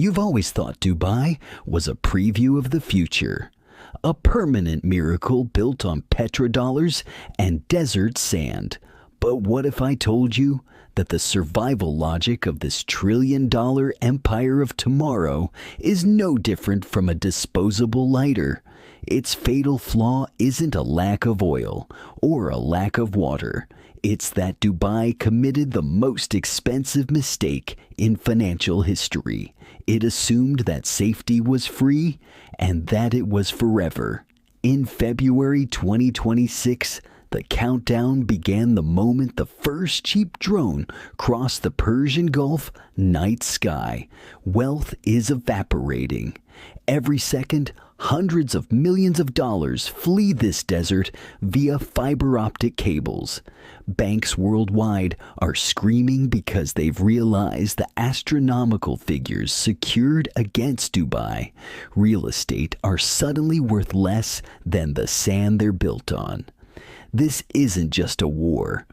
You've always thought Dubai was a preview of the future, a permanent miracle built on petrodollars and desert sand. But what if I told you that the survival logic of this trillion-dollar empire of tomorrow is no different from a disposable lighter? Its fatal flaw isn't a lack of oil or a lack of water. It's that Dubai committed the most expensive mistake in financial history. It assumed that safety was free and that it was forever. In February 2026, the countdown began the moment the first cheap drone crossed the Persian Gulf night sky. Wealth is evaporating. Every second, hundreds of millions of dollars flee this desert via fiber optic cables. Banks worldwide are screaming because they've realized the astronomical figures secured against Dubai. Real estate are suddenly worth less than the sand they're built on. This isn't just a war.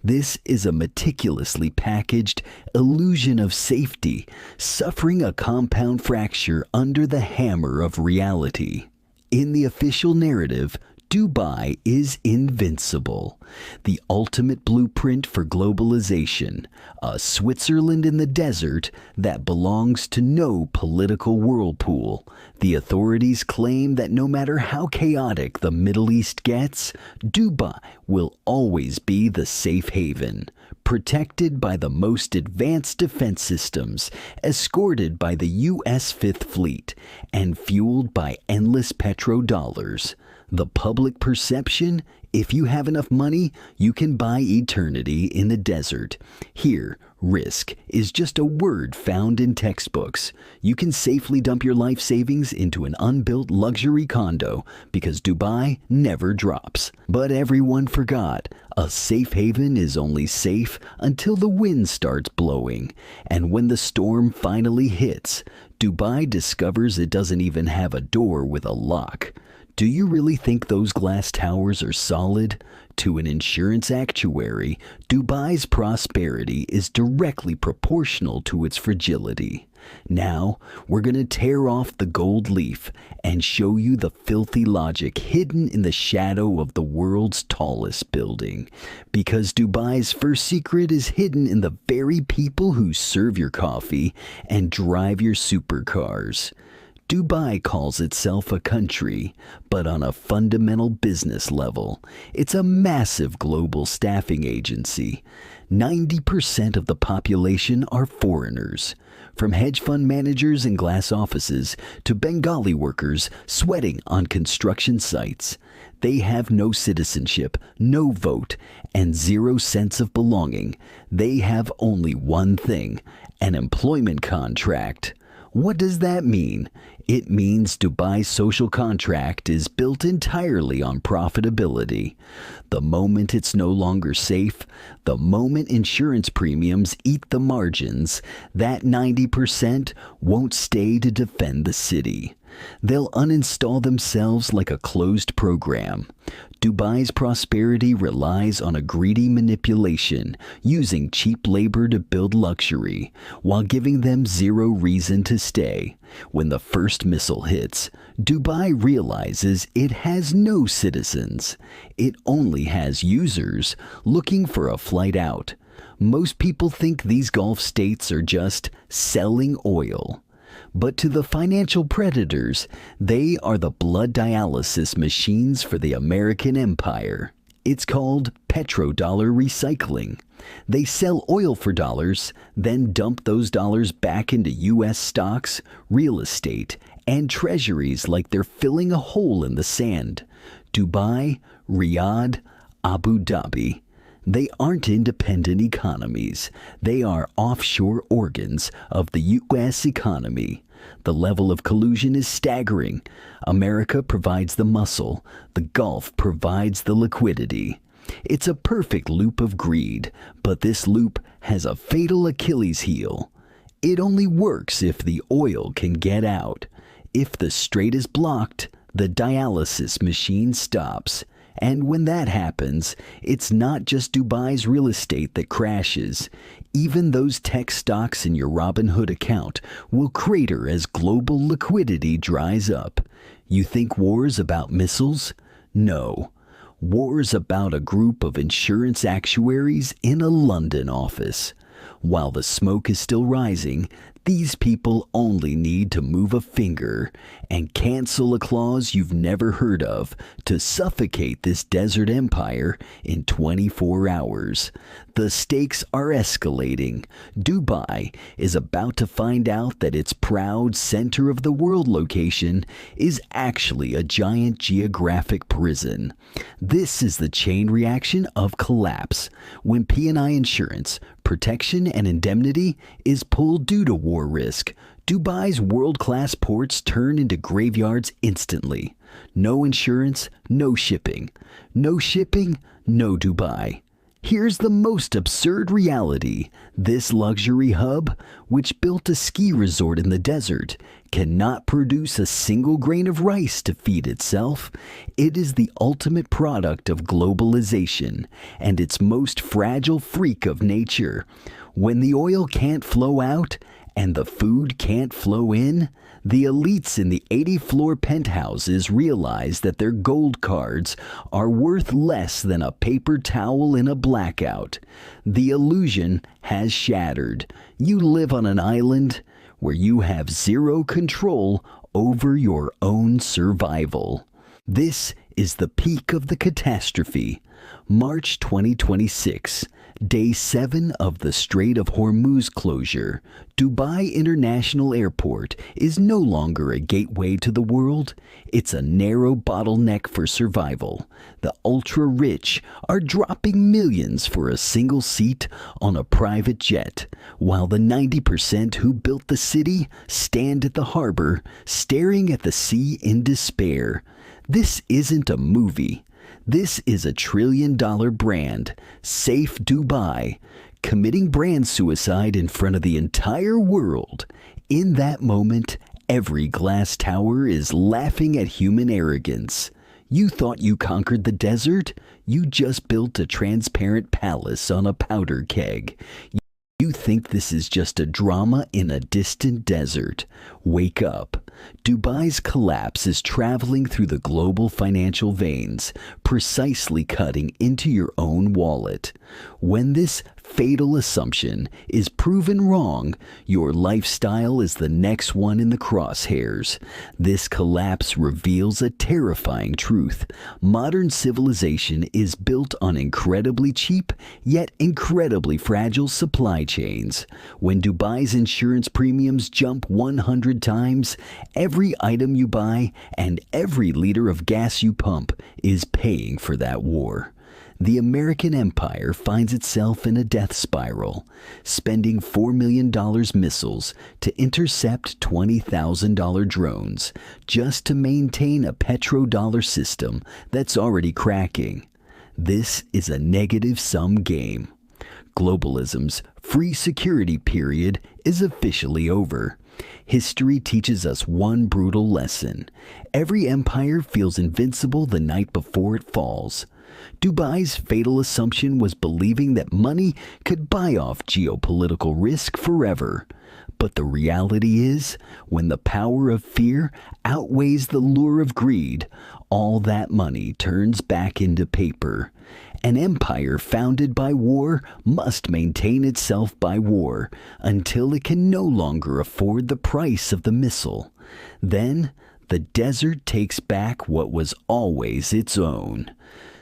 This is a meticulously packaged illusion of safety, suffering a compound fracture under the hammer of reality. In the official narrative, Dubai is invincible, the ultimate blueprint for globalization, a Switzerland in the desert that belongs to no political whirlpool. The authorities claim that no matter how chaotic the Middle East gets, Dubai will always be the safe haven, protected by the most advanced defense systems, escorted by the U.S. Fifth Fleet, and fueled by endless petrodollars. The public perception? If you have enough money, you can buy eternity in the desert. Here, risk is just a word found in textbooks. You can safely dump your life savings into an unbuilt luxury condo because Dubai never drops. But everyone forgot, a safe haven is only safe until the wind starts blowing. And when the storm finally hits, Dubai discovers it doesn't even have a door with a lock. Do you really think those glass towers are solid? To an insurance actuary, Dubai's prosperity is directly proportional to its fragility. Now, we're going to tear off the gold leaf and show you the filthy logic hidden in the shadow of the world's tallest building. Because Dubai's first secret is hidden in the very people who serve your coffee and drive your supercars. Dubai calls itself a country, but on a fundamental business level, it's a massive global staffing agency. 90% of the population are foreigners, from hedge fund managers in glass offices to Bengali workers sweating on construction sites. They have no citizenship, no vote, and zero sense of belonging. They have only one thing: an employment contract. What does that mean? It means Dubai's social contract is built entirely on profitability. The moment it's no longer safe, the moment insurance premiums eat the margins, that 90% won't stay to defend the city. They'll uninstall themselves like a closed program. Dubai's prosperity relies on a greedy manipulation, using cheap labor to build luxury, while giving them zero reason to stay. When the first missile hits, Dubai realizes it has no citizens. It only has users looking for a flight out. Most people think these Gulf states are just selling oil. But to the financial predators, they are the blood dialysis machines for the American empire. It's called petrodollar recycling. They sell oil for dollars, then dump those dollars back into U.S. stocks, real estate, and treasuries like they're filling a hole in the sand. Dubai, Riyadh, Abu Dhabi. They aren't independent economies. They are offshore organs of the U.S. economy. The level of collusion is staggering. America provides the muscle. The Gulf provides the liquidity. It's a perfect loop of greed, but this loop has a fatal Achilles heel. It only works if the oil can get out. If the strait is blocked, the dialysis machine stops. And when that happens, it's not just Dubai's real estate that crashes. Even those tech stocks in your Robinhood account will crater as global liquidity dries up. You think war's about missiles? No. War's about a group of insurance actuaries in a London office. While the smoke is still rising, these people only need to move a finger and cancel a clause you've never heard of to suffocate this desert empire in 24 hours. The stakes are escalating. Dubai is about to find out that its proud center of the world location is actually a giant geographic prison. This is the chain reaction of collapse. When P&I insurance, protection and indemnity is pulled due to war risk, Dubai's world-class ports turn into graveyards instantly. No insurance, no shipping. No shipping, no Dubai. Here's the most absurd reality. This luxury hub, which built a ski resort in the desert, cannot produce a single grain of rice to feed itself. It is the ultimate product of globalization and its most fragile freak of nature. When the oil can't flow out and the food can't flow in, the elites in the 80-floor penthouses realize that their gold cards are worth less than a paper towel in a blackout. The illusion has shattered. You live on an island where you have zero control over your own survival. This is the peak of the catastrophe. March 2026. Day 7 of the Strait of Hormuz closure. Dubai International Airport is no longer a gateway to the world. It's a narrow bottleneck for survival. The ultra-rich are dropping millions for a single seat on a private jet, while the 90% who built the city stand at the harbor, staring at the sea in despair. This isn't a movie. This is a trillion-dollar brand, Safe Dubai, committing brand suicide in front of the entire world. In that moment, every glass tower is laughing at human arrogance. You thought you conquered the desert? You just built a transparent palace on a powder keg. You think this is just a drama in a distant desert. Wake up. Dubai's collapse is traveling through the global financial veins, precisely cutting into your own wallet. When this fatal assumption is proven wrong, your lifestyle is the next one in the crosshairs. This collapse reveals a terrifying truth. Modern civilization is built on incredibly cheap, yet incredibly fragile supply chains. When Dubai's insurance premiums jump 100 times, every item you buy and every liter of gas you pump is paying for that war. The American empire finds itself in a death spiral, spending $4 million missiles to intercept $20,000 drones just to maintain a petrodollar system that's already cracking. This is a negative-sum game. Globalism's free security period is officially over. History teaches us one brutal lesson. Every empire feels invincible the night before it falls. Dubai's fatal assumption was believing that money could buy off geopolitical risk forever. But the reality is, when the power of fear outweighs the lure of greed, all that money turns back into paper. An empire founded by war must maintain itself by war until it can no longer afford the price of the missile. Then, the desert takes back what was always its own.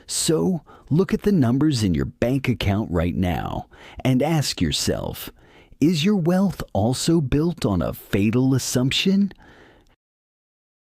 So, look at the numbers in your bank account right now and ask yourself, is your wealth also built on a fatal assumption?